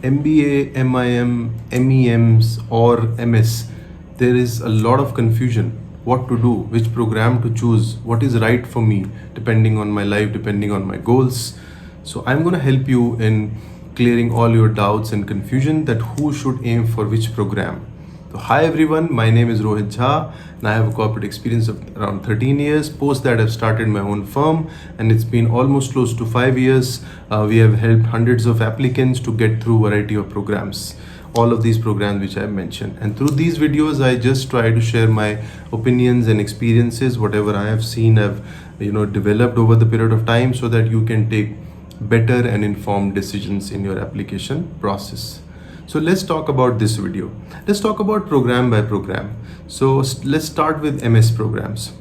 MBA, MIM, MEMs or MS, there is a lot of confusion. What to do, which program to choose, what is right for me, depending on my life, depending on my goals. So I'm going to help you in clearing all your doubts and confusion that who should aim for which program. So hi everyone, my name is Rohit Jha and I have a corporate experience of around 13 years. Post that I've started my own firm and it's been almost close to 5 years. We have helped hundreds of applicants to get through a variety of programs. All of these programs which I mentioned, and through these videos I just try to share my opinions and experiences, whatever I have seen, I've developed over the period of time, so that you can take better and informed decisions in your application process. So let's talk about this video. Let's talk about program by program. So let's start with MS programs.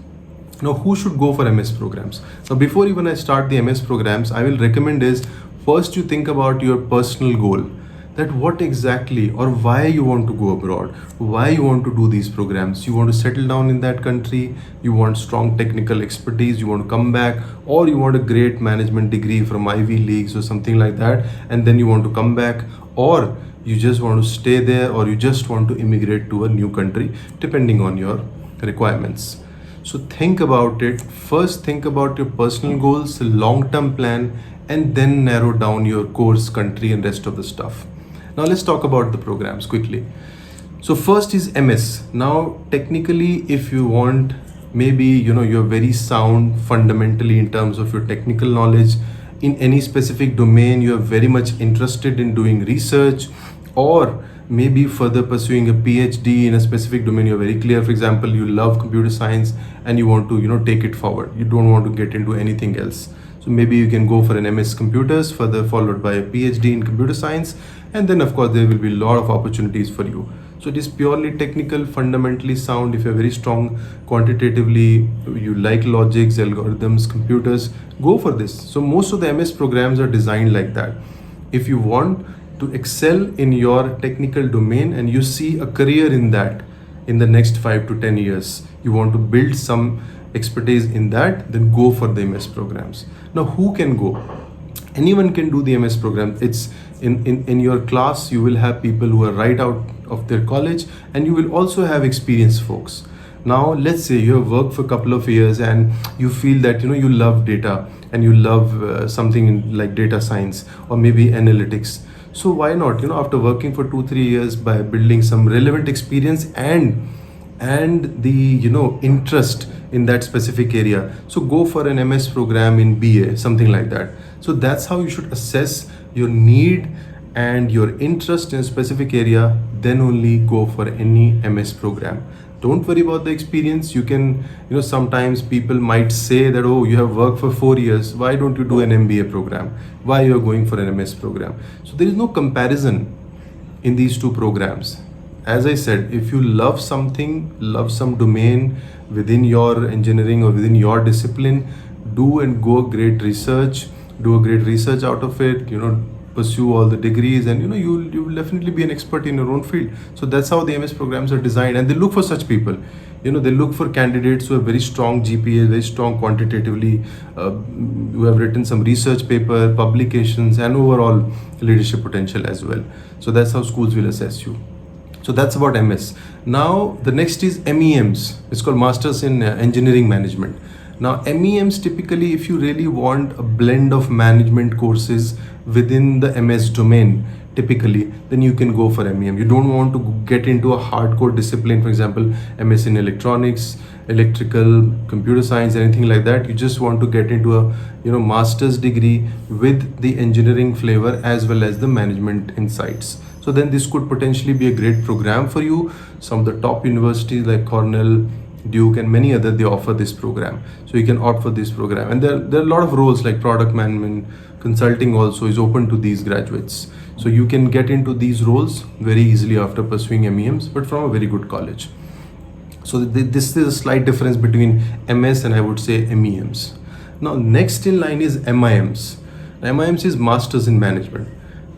Now, who should go for MS programs? Now, before even I start the MS programs, I will recommend is first you think about your personal goal, that what exactly or why you want to go abroad, why you want to do these programs. You want to settle down in that country, you want strong technical expertise, you want to come back, or you want a great management degree from Ivy Leagues or something like that, and then you want to come back, or you just want to stay there, or you just want to immigrate to a new country, depending on your requirements. So think about it. First, think about your personal goals, long-term plan, and then narrow down your course, country, and rest of the stuff. Now let's talk about the programs quickly. So first is MS. Now technically, if you want, maybe you're very sound fundamentally in terms of your technical knowledge in any specific domain, you are very much interested in doing research, or maybe further pursuing a PhD in a specific domain. You're very clear, for example, you love computer science and you want to take it forward. You don't want to get into anything else. So maybe you can go for an MS computers, further followed by a PhD in computer science, and then of course there will be a lot of opportunities for you. So it is purely technical, fundamentally sound. If you're very strong quantitatively, you like logics, algorithms, computers, go for this. So most of the MS programs are designed like that. If you want to excel in your technical domain and you see a career in that in the next 5 to 10 years, you want to build some expertise in that, then go for the MS programs. Now, who can go? Anyone can do the MS program. It's in your class, you will have people who are right out of their college, and you will also have experienced folks. Now, let's say you have worked for a couple of years and you feel that you love data and you love something like data science or maybe analytics. So why not, after working for 2-3 years, by building some relevant experience and the interest in that specific area, so go for an MS program in BA, something like that. So that's how you should assess your need and your interest in a specific area, then only go for any MS program. Don't worry about the experience. You can, sometimes people might say that, oh, you have worked for 4 years, why don't you do an MBA program? Why you're going for an MS program? So there is no comparison in these two programs. As I said, if you love something, love some domain within your engineering or within your discipline, do and go great research, do a great research out of it, pursue all the degrees, and you will definitely be an expert in your own field. So that's how the MS programs are designed, and they look for such people. They look for candidates who have very strong GPA, very strong quantitatively, who have written some research paper, publications, and overall leadership potential as well. So that's how schools will assess you. So that's about MS. Now the next is MEMs. It's called Masters in Engineering Management. Now MEMs, typically, if you really want a blend of management courses within the MS domain, typically, then you can go for MEM. You don't want to get into a hardcore discipline, for example, MS in electronics, electrical, computer science, anything like that. You just want to get into a master's degree with the engineering flavor as well as the management insights. So then this could potentially be a great program for you. Some of the top universities like Cornell, Duke, and many other, they offer this program. So you can opt for this program. And there are a lot of roles like product management, consulting also is open to these graduates. So you can get into these roles very easily after pursuing MEMs, but from a very good college. So this is a slight difference between MS and I would say MEMs. Now next in line is MIMs. MIMs is Masters in Management.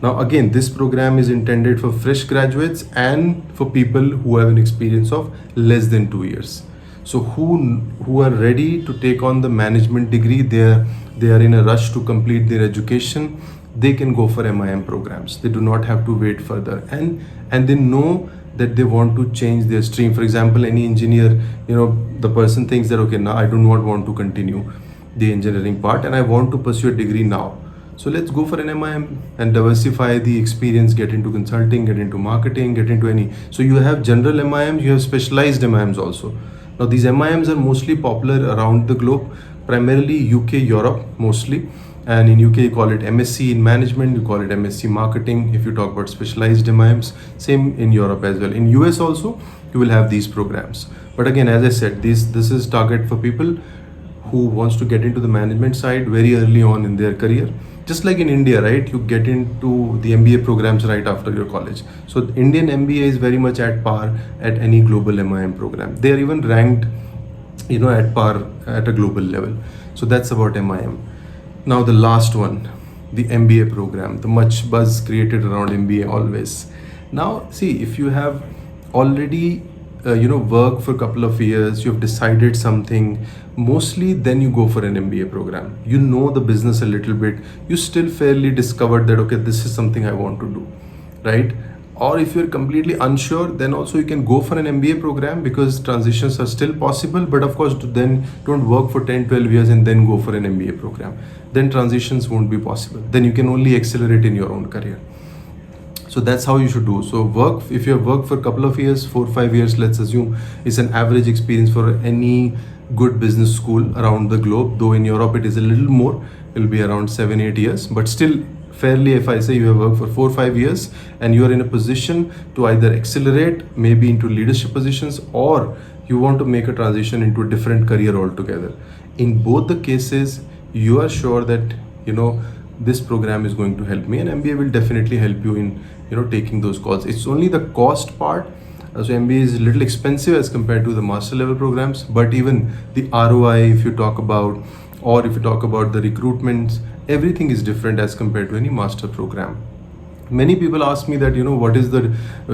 Now again, this program is intended for fresh graduates and for people who have an experience of less than 2 years. So who are ready to take on the management degree, they are in a rush to complete their education, they can go for MIM programs. They do not have to wait further, and they know that they want to change their stream. For example, any engineer, the person thinks that, okay, now I do not want to continue the engineering part and I want to pursue a degree now. So let's go for an MIM and diversify the experience, get into consulting, get into marketing, get into any. So you have general MIMs, you have specialized MIMs also. Now these MIMs are mostly popular around the globe, primarily UK, Europe mostly. And in UK you call it MSc in management, you call it MSc marketing if you talk about specialized MIMs. Same in Europe as well. In US also you will have these programs. But again, as I said, this is target for people who wants to get into the management side very early on in their career. Just like in India, right? You get into the MBA programs right after your college. So Indian MBA is very much at par at any global MIM program. They are even ranked, at par at a global level. So that's about MIM. Now the last one, the MBA program, the much buzz created around MBA always. Now see, if you have already work for a couple of years, you have decided something, mostly then you go for an MBA program. You know the business a little bit, you still fairly discovered that, okay, this is something I want to do, right? Or if you're completely unsure, then also you can go for an MBA program because transitions are still possible. But of course, then don't work for 10, 12 years and then go for an MBA program. Then transitions won't be possible. Then you can only accelerate in your own career. So that's how you should do. So if you have worked for a couple of years, 4 5 years, let's assume, is an average experience for any good business school around the globe. Though in Europe it is a little more, it will be around 7 8 years, but still fairly, if I say you have worked for 4 5 years and you are in a position to either accelerate maybe into leadership positions, or you want to make a transition into a different career altogether. In both the cases, you are sure that this program is going to help me, and MBA will definitely help you in taking those calls. It's only the cost part. So MBA is a little expensive as compared to the master level programs, but even the ROI, if you talk about, or if you talk about the recruitments, everything is different as compared to any master program. Many people ask me that, what is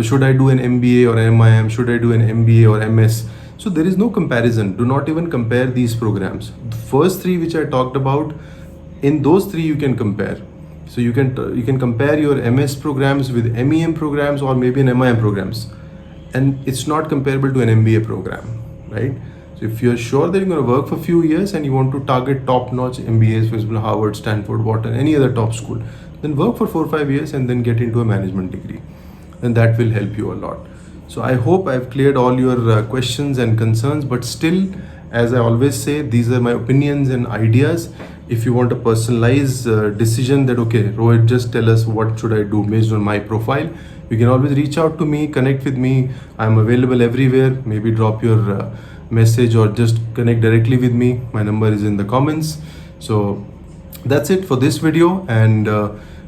should I do an MBA or MIM? Should I do an MBA or MS? So there is no comparison. Do not even compare these programs. The first three which I talked about, in those three you can compare. So you can compare your MS programs with MEM programs or maybe an MIM programs, and it's not comparable to an MBA program, right? So if you're sure that you're going to work for a few years and you want to target top-notch MBAs, for example, Harvard, Stanford, Wharton, any other top school, then work for 4 5 years and then get into a management degree, and that will help you a lot. So I hope I've cleared all your questions and concerns, but still, as I always say, these are my opinions and ideas. If you want a personalized decision that, okay, Rohit, just tell us what should I do based on my profile, you can always reach out to me, connect with me. I'm available everywhere. Maybe drop your message or just connect directly with me. My number is in the comments. So that's it for this video, and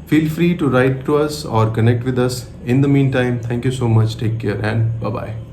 feel free to write to us or connect with us. In the meantime, thank you so much. Take care and bye-bye.